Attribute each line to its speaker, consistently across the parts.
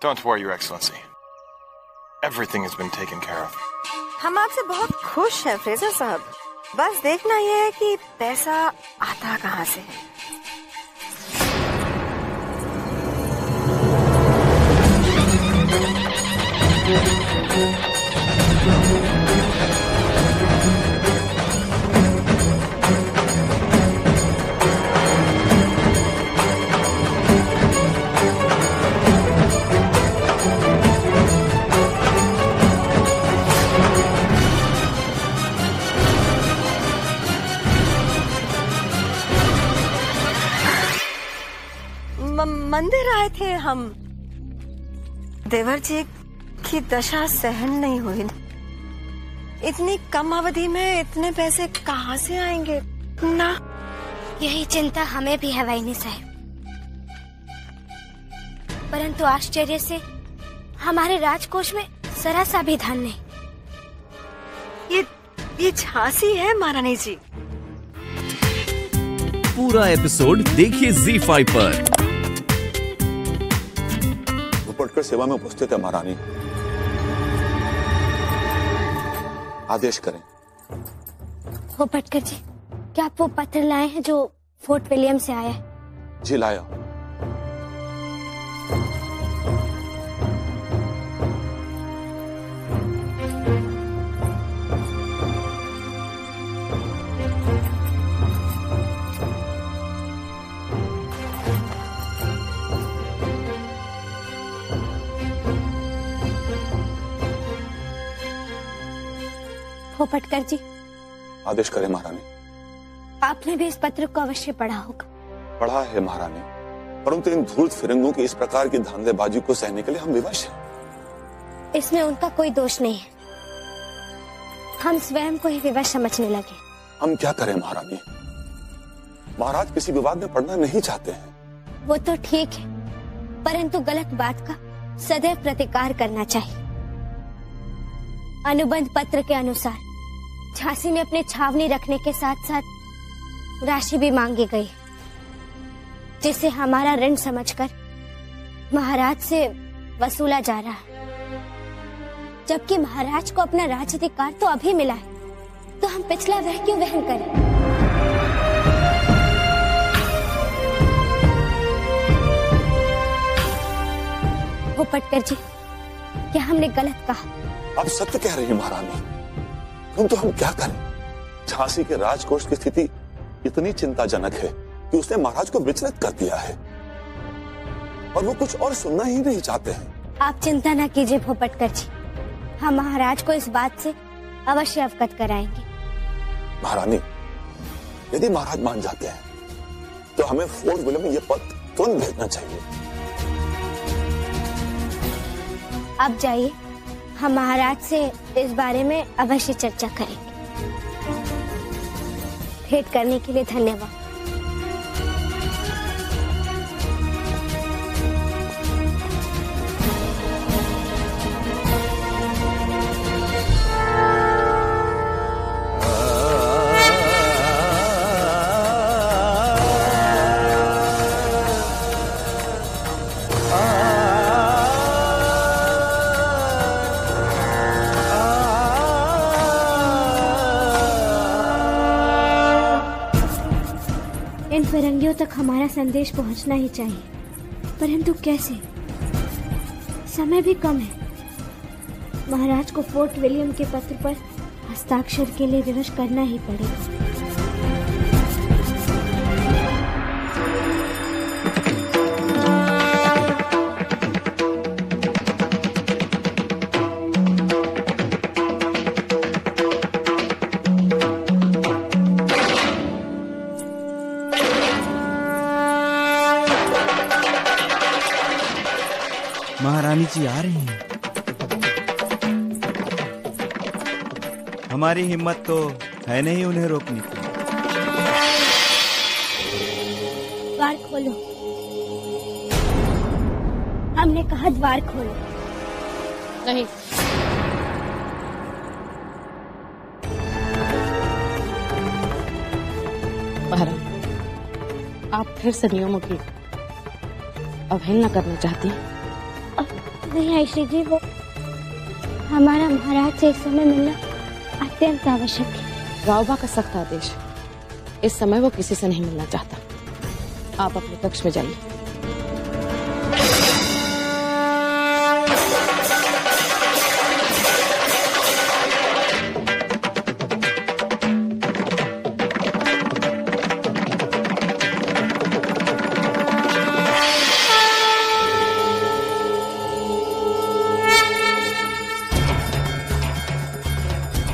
Speaker 1: Don't worry, Your Excellency. Everything has been taken care of.
Speaker 2: हम आपसे बहुत खुश हैं फ्रेजर साहब। बस देखना ये है कि पैसा आता कहाँ से है। मंदिर आए थे हम। देवर जी की दशा सहन नहीं हुई। इतनी कम अवधि में इतने पैसे कहाँ से आएंगे ना?
Speaker 3: यही चिंता हमें भी है वाहिनी साहब, परंतु आश्चर्य से हमारे राजकोष में जरा सा भी धन नहीं।
Speaker 2: ये झांसी है महारानी जी।
Speaker 4: पूरा एपिसोड देखिए ZEE5 पर।
Speaker 5: भूपटकर सेवा में उपस्थित है महारानी, आदेश करें।
Speaker 3: भूपटकर जी, क्या आप वो पत्र लाए हैं जो फोर्ट विलियम से आया है?
Speaker 5: जी लाया।
Speaker 3: भूपटकर जी,
Speaker 5: आदेश करें महारानी।
Speaker 3: आपने भी इस पत्र को अवश्य पढ़ा होगा।
Speaker 5: पढ़ा है महारानी, परंतु इन धूर्त फिरंगों की इस प्रकार की धांधलेबाजी को सहने के लिए हम विवश हैं।
Speaker 3: इसमें उनका कोई दोष नहीं है, हम स्वयं को ही विवश समझने लगे।
Speaker 5: हम क्या करें महारानी, महाराज किसी विवाद में पड़ना नहीं चाहते हैं।
Speaker 3: वो तो ठीक है, परंतु गलत बात का सदैव प्रतिकार करना चाहिए। अनुबंध पत्र के अनुसार झांसी में अपने छावनी रखने के साथ साथ राशि भी मांगी गई, जिसे हमारा ऋण समझकर महाराज से वसूला जा रहा है। जबकि महाराज को अपना राजाधिकार तो अभी मिला है, तो हम पिछला वह क्यों वहन करें? भूपटकर जी, क्या हमने गलत कहा?
Speaker 5: आप सत्य कह रही हैं महारानी, परंतु हम क्या करें? झांसी के राजकोष की स्थिति इतनी चिंताजनक है कि उसने महाराज को विचलित कर दिया है और वो कुछ और सुनना ही नहीं चाहते हैं।
Speaker 3: आप चिंता न कीजिए भूपटकर जी, हम महाराज को इस बात से अवश्य अवगत कराएंगे।
Speaker 5: महारानी, यदि महाराज मान जाते हैं तो हमें फोर्ट विलियम में ये पत्र तुरंत भेजना चाहिए।
Speaker 3: अब जाइए, हम महाराज से इस बारे में अवश्य चर्चा करेंगे। भेंट करने के लिए धन्यवाद। इन फिरंगियों तक हमारा संदेश पहुंचना ही चाहिए, परंतु कैसे? समय भी कम है। महाराज को फोर्ट विलियम के पत्र पर हस्ताक्षर के लिए विवश करना ही पड़ेगा।
Speaker 6: महारानी जी आ रही हैं। हमारी हिम्मत तो है नहीं उन्हें रोकने की।
Speaker 3: द्वार खोलो, हमने कहा द्वार खोलो।
Speaker 7: नहीं, महाराज, आप फिर से नियमों की अवहेलना करना चाहती हैं।
Speaker 3: नहीं आयशी जी, वो हमारा महाराज से इस समय मिलना अत्यंत आवश्यक है।
Speaker 7: रावबा का सख्त आदेश, इस समय वो किसी से नहीं मिलना चाहता। आप अपने कक्ष में जाइए।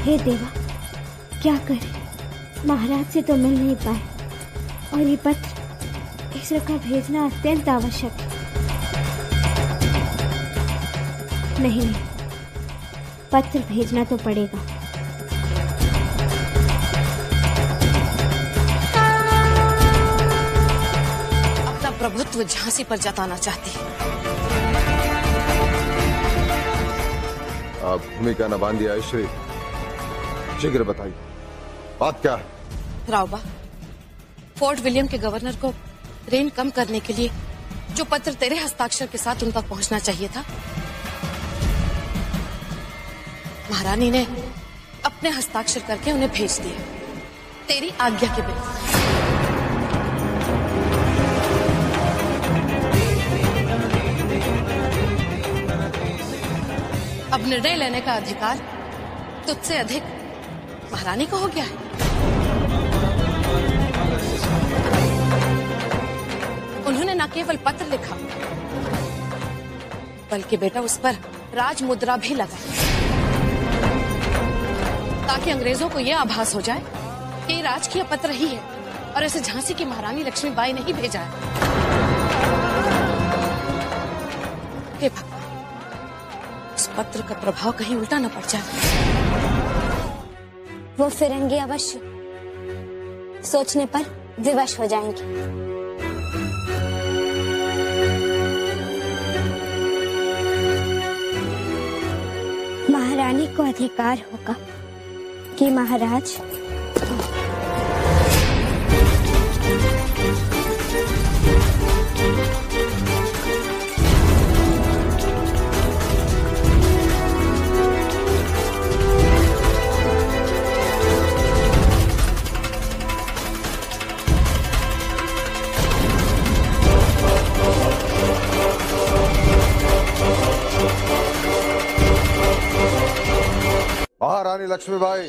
Speaker 3: हे देवा, क्या करें, महाराज से तो मिल नहीं पाए और ये पत्र ईश्वर का भेजना अत्यंत आवश्यक है। नहीं, पत्र भेजना तो पड़ेगा।
Speaker 7: अपना प्रभुत्व झांसी पर जताना चाहती है।
Speaker 8: आप भूमिका न बांधिए आयश्री, शीघ्र बताइए बात क्या है।
Speaker 7: रावबा, फोर्ट विलियम के गवर्नर को रेन कम करने के लिए जो पत्र तेरे हस्ताक्षर के साथ उन तक पहुंचना चाहिए था, महारानी ने अपने हस्ताक्षर करके उन्हें भेज दिया, तेरी आज्ञा के बिना। अब निर्णय लेने का अधिकार तुझसे अधिक महारानी को हो गया है। उन्होंने न केवल पत्र लिखा, बल्कि बेटा उस पर राज मुद्रा भी लगाई, ताकि अंग्रेजों को यह आभास हो जाए कि ये राजकीय पत्र ही है और इसे झांसी की महारानी लक्ष्मीबाई ने ही भेजा है। हे भगवान, इस पत्र का प्रभाव कहीं उल्टा न पड़ जाए।
Speaker 3: वो फिरंगी अवश्य सोचने पर विवश हो जाएंगे। महारानी को अधिकार होगा कि महाराज
Speaker 8: महारानी लक्ष्मीबाई,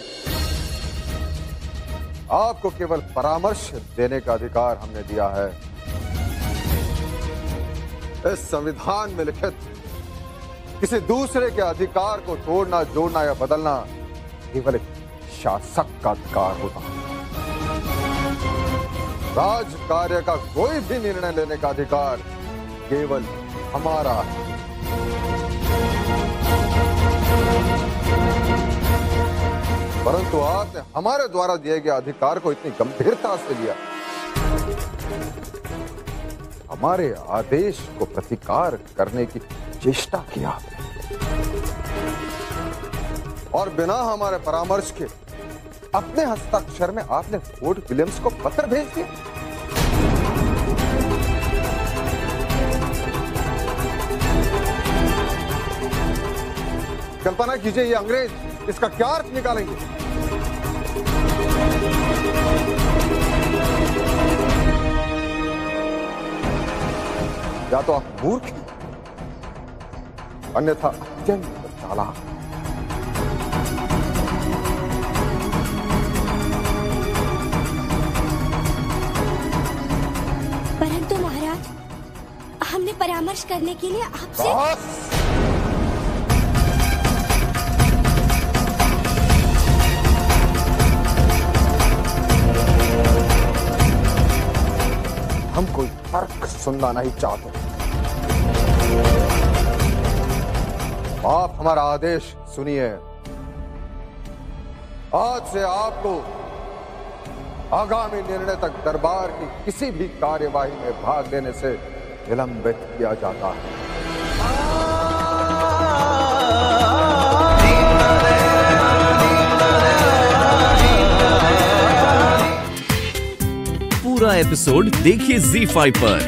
Speaker 8: आपको केवल परामर्श देने का अधिकार हमने दिया है। इस संविधान में लिखित किसी दूसरे के अधिकार को तोड़ना, जोड़ना या बदलना केवल एक शासक का अधिकार होता है। राज कार्य का कोई भी निर्णय लेने का अधिकार केवल हमारा है। परंतु आपने हमारे द्वारा दिए गए अधिकार को इतनी गंभीरता से लिया, हमारे आदेश को प्रतिकार करने की चेष्टा की आपने, और बिना हमारे परामर्श के अपने हस्ताक्षर में आपने फोर्ट विलियम्स को पत्र भेज दिया। कल्पना कीजिए, ये अंग्रेज इसका क्या अर्थ निकालेंगे। या तो आप मूर्ख हैं, अन्यथा अत्यंत चालाक।
Speaker 3: परंतु महाराज, हमने परामर्श करने के लिए आपसे
Speaker 8: हम कोई तर्क सुनना नहीं चाहते। आप हमारा आदेश सुनिए। आज से आपको आगामी निर्णय तक दरबार की किसी भी कार्यवाही में भाग लेने से निलंबित किया जाता है।
Speaker 4: पूरा एपिसोड देखिए ZEE5 पर।